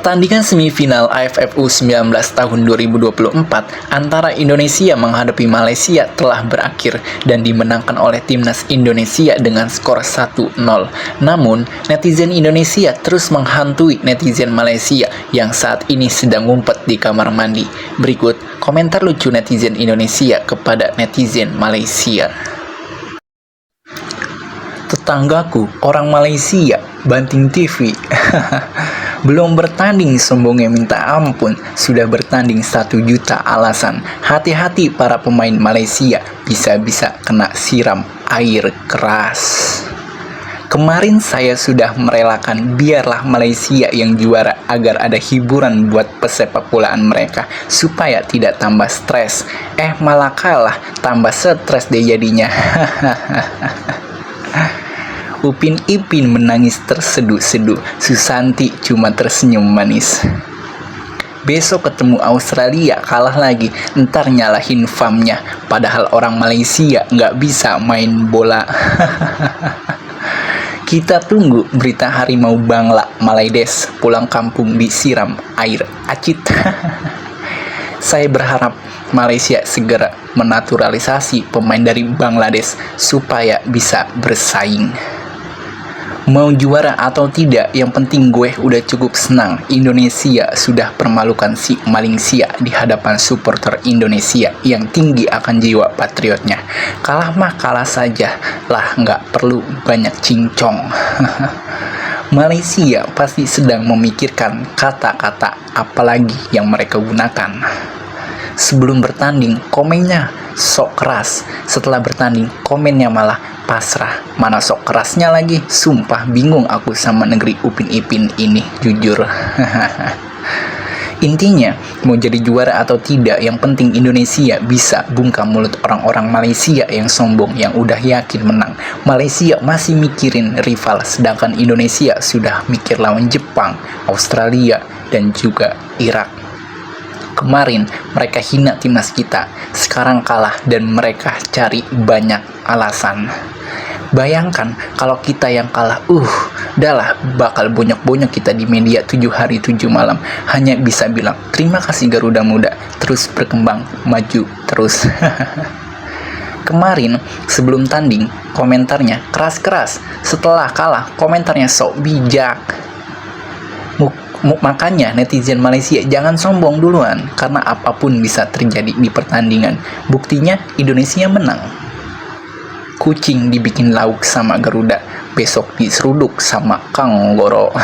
Pertandingan semifinal AFF U19 tahun 2024 antara Indonesia menghadapi Malaysia telah berakhir dan dimenangkan oleh timnas Indonesia dengan skor 1-0. Namun, netizen Indonesia terus menghantui netizen Malaysia yang saat ini sedang ngumpet di kamar mandi. Berikut komentar lucu netizen Indonesia kepada netizen Malaysia. Tetanggaku orang Malaysia, banting TV. Belum bertanding sombongnya minta ampun, sudah bertanding 1 juta alasan. Hati-hati para pemain Malaysia, bisa-bisa kena siram air keras. Kemarin saya sudah merelakan biarlah Malaysia yang juara agar ada hiburan buat pesepak bolaan mereka supaya tidak tambah stres. Malah kalah, tambah stres deh jadinya. Upin Ipin menangis terseduh-seduh, Susanti cuma tersenyum manis. Besok ketemu Australia, kalah lagi, ntar nyalahin famnya, padahal orang Malaysia nggak bisa main bola. Kita tunggu berita harimau Bangla, Malaides, pulang kampung disiram air acit. Saya berharap Malaysia segera menaturalisasi pemain dari Bangladesh supaya bisa bersaing. Mau juara atau tidak, yang penting gue udah cukup senang. Indonesia sudah permalukan si Malaysia di hadapan supporter Indonesia yang tinggi akan jiwa patriotnya. Kalah mah kalah saja lah, nggak perlu banyak cincong. Malaysia pasti sedang memikirkan kata-kata apalagi yang mereka gunakan. Sebelum bertanding komennya sok keras, setelah bertanding komennya malah pasrah. Mana sok kerasnya lagi, sumpah bingung aku sama negeri Upin Ipin ini, jujur. Intinya, mau jadi juara atau tidak, yang penting Indonesia bisa bungkam mulut orang-orang Malaysia yang sombong, yang udah yakin menang. Malaysia masih mikirin rival, sedangkan Indonesia sudah mikir lawan Jepang, Australia, dan juga Irak. Kemarin mereka hina timnas kita, sekarang kalah dan mereka cari banyak alasan. Bayangkan kalau kita yang kalah, udahlah bakal bonyok-bonyok kita di media 7 hari 7 malam. Hanya bisa bilang, terima kasih Garuda Muda, terus berkembang, maju terus. Kemarin sebelum tanding, komentarnya keras-keras. Setelah kalah, komentarnya sok bijak. Makanya netizen Malaysia jangan sombong duluan, karena apapun bisa terjadi di pertandingan. Buktinya Indonesia menang. Kucing dibikin lauk sama Garuda, besok diseruduk sama Kang Goro.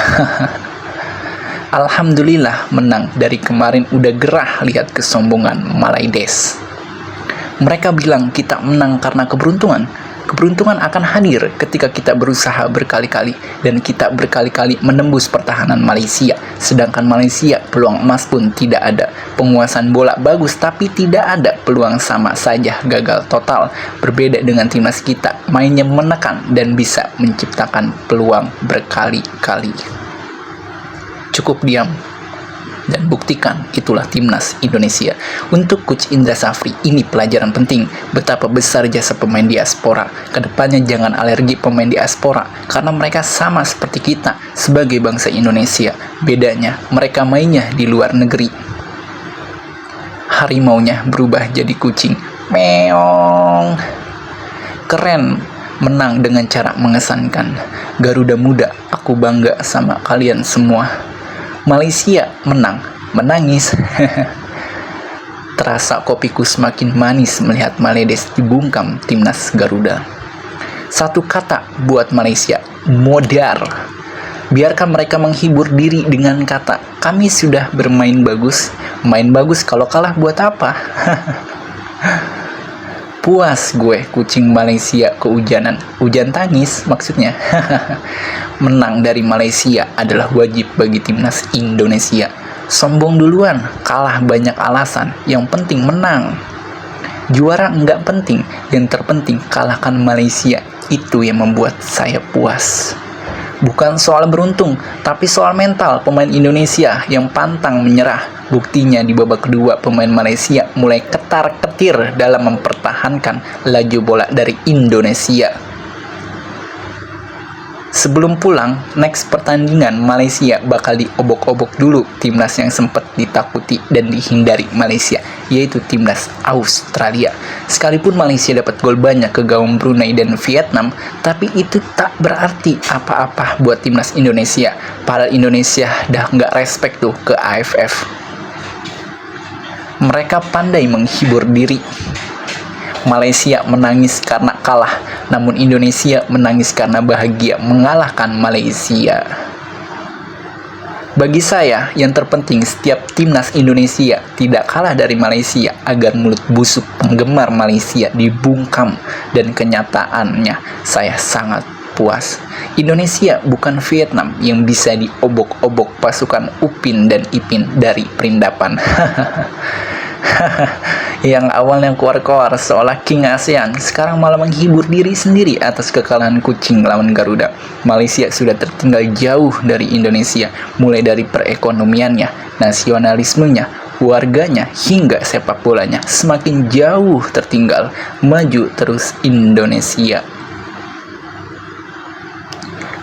Alhamdulillah menang, dari kemarin udah gerah lihat kesombongan Malaides. Mereka bilang kita menang karena keberuntungan. Keberuntungan akan hadir ketika kita berusaha berkali-kali dan kita berkali-kali menembus pertahanan Malaysia. Sedangkan Malaysia peluang emas pun tidak ada. Penguasaan bola bagus tapi tidak ada peluang, sama saja gagal total. Berbeda dengan timnas kita, mainnya menekan dan bisa menciptakan peluang berkali-kali. Cukup diam dan buktikan itulah timnas Indonesia. Untuk Coach Indra Safri, ini pelajaran penting betapa besar jasa pemain diaspora. Kedepannya jangan alergi pemain diaspora, karena mereka sama seperti kita sebagai bangsa Indonesia. Bedanya mereka mainnya di luar negeri. Harimaunya berubah jadi kucing. Meong. Keren, menang dengan cara mengesankan. Garuda Muda, aku bangga sama kalian semua. Malaysia menang, menangis. Terasa kopiku semakin manis melihat Malaides dibungkam timnas Garuda. Satu kata buat Malaysia, modar. Biarkan mereka menghibur diri dengan kata, kami sudah bermain bagus. Main bagus kalau kalah buat apa? Puas gue kucing Malaysia kehujanan. Hujan tangis maksudnya. Menang dari Malaysia adalah wajib bagi timnas Indonesia. Sombong duluan, kalah banyak alasan. Yang penting menang. Juara enggak penting, yang terpenting kalahkan Malaysia. Itu yang membuat saya puas. Bukan soal beruntung, tapi soal mental pemain Indonesia yang pantang menyerah. Buktinya di babak kedua pemain Malaysia mulai ketar-ketir dalam mempertahankan laju bola dari Indonesia. Sebelum pulang, next pertandingan Malaysia bakal diobok-obok dulu timnas yang sempat ditakuti dan dihindari Malaysia, yaitu timnas Australia. Sekalipun Malaysia dapat gol banyak ke gawang Brunei dan Vietnam, tapi itu tak berarti apa-apa buat timnas Indonesia. Padahal Indonesia dah nggak respect tuh ke AFF. Mereka pandai menghibur diri. Malaysia menangis karena kalah, namun Indonesia menangis karena bahagia mengalahkan Malaysia. Bagi saya, yang terpenting setiap timnas Indonesia tidak kalah dari Malaysia agar mulut busuk penggemar Malaysia dibungkam, dan kenyataannya saya sangat puas. Indonesia bukan Vietnam yang bisa diobok-obok pasukan Upin dan Ipin dari Perindapan. Yang awalnya keluar-keluar seolah King ASEAN, sekarang malah menghibur diri sendiri atas kekalahan kucing lawan Garuda. Malaysia sudah tertinggal jauh dari Indonesia, mulai dari perekonomiannya, nasionalismenya, warganya, hingga sepak bolanya. Semakin jauh tertinggal, maju terus Indonesia.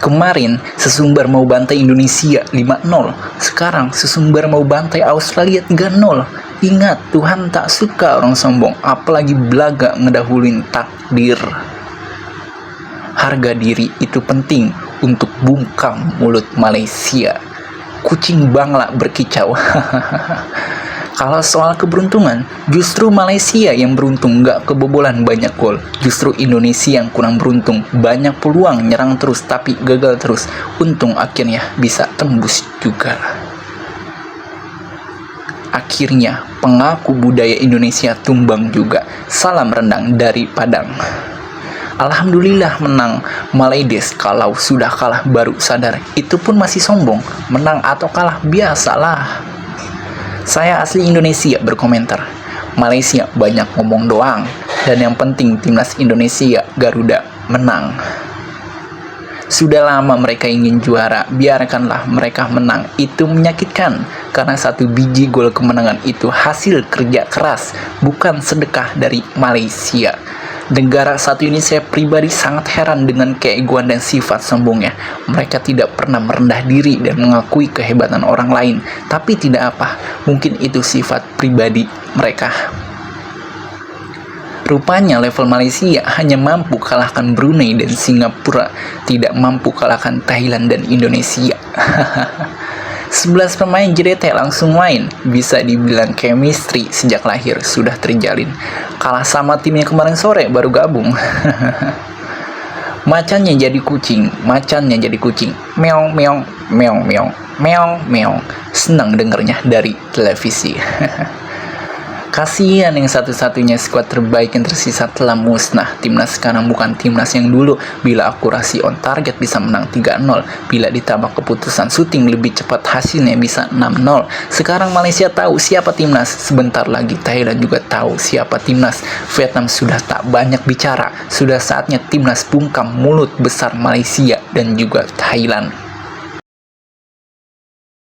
Kemarin sesumbar mau bantai Indonesia 5-0, sekarang sesumbar mau bantai Australia 3-0. Ingat, Tuhan tak suka orang sombong, apalagi belaga ngedahuluin takdir. Harga diri itu penting untuk bungkam mulut Malaysia. Kucing Bangla berkicau. Kalau soal keberuntungan, justru Malaysia yang beruntung nggak kebobolan banyak gol. Justru Indonesia yang kurang beruntung, banyak peluang nyerang terus tapi gagal terus. Untung akhirnya bisa tembus juga. Akhirnya pengaku budaya Indonesia tumbang juga. Salam rendang dari Padang. Alhamdulillah menang. Malaydes kalau sudah kalah baru sadar. Itu pun masih sombong. Menang atau kalah biasalah. Saya asli Indonesia berkomentar. Malaysia banyak ngomong doang, dan yang penting timnas Indonesia Garuda menang. Sudah lama mereka ingin juara, biarkanlah mereka menang. Itu menyakitkan, karena satu biji gol kemenangan itu hasil kerja keras, bukan sedekah dari Malaysia. Negara satu ini saya pribadi sangat heran dengan keegoan dan sifat sombongnya. Mereka tidak pernah merendah diri dan mengakui kehebatan orang lain. Tapi tidak apa, mungkin itu sifat pribadi mereka. Rupanya level Malaysia hanya mampu kalahkan Brunei dan Singapura, tidak mampu kalahkan Thailand dan Indonesia. 11 pemain JDT langsung main, bisa dibilang chemistry sejak lahir sudah terjalin. Kalah sama tim yang kemarin sore baru gabung. Macannya jadi kucing, meong meong meong meong meong meong. Senang dengernya dari televisi. Kasihan yang satu-satunya skuad terbaik yang tersisa telah musnah. Timnas sekarang bukan timnas yang dulu. Bila akurasi on target bisa menang 3-0. Bila ditambah keputusan syuting lebih cepat hasilnya bisa 6-0. Sekarang Malaysia tahu siapa timnas. Sebentar lagi Thailand juga tahu siapa timnas. Vietnam sudah tak banyak bicara. Sudah saatnya timnas bungkam mulut besar Malaysia dan juga Thailand.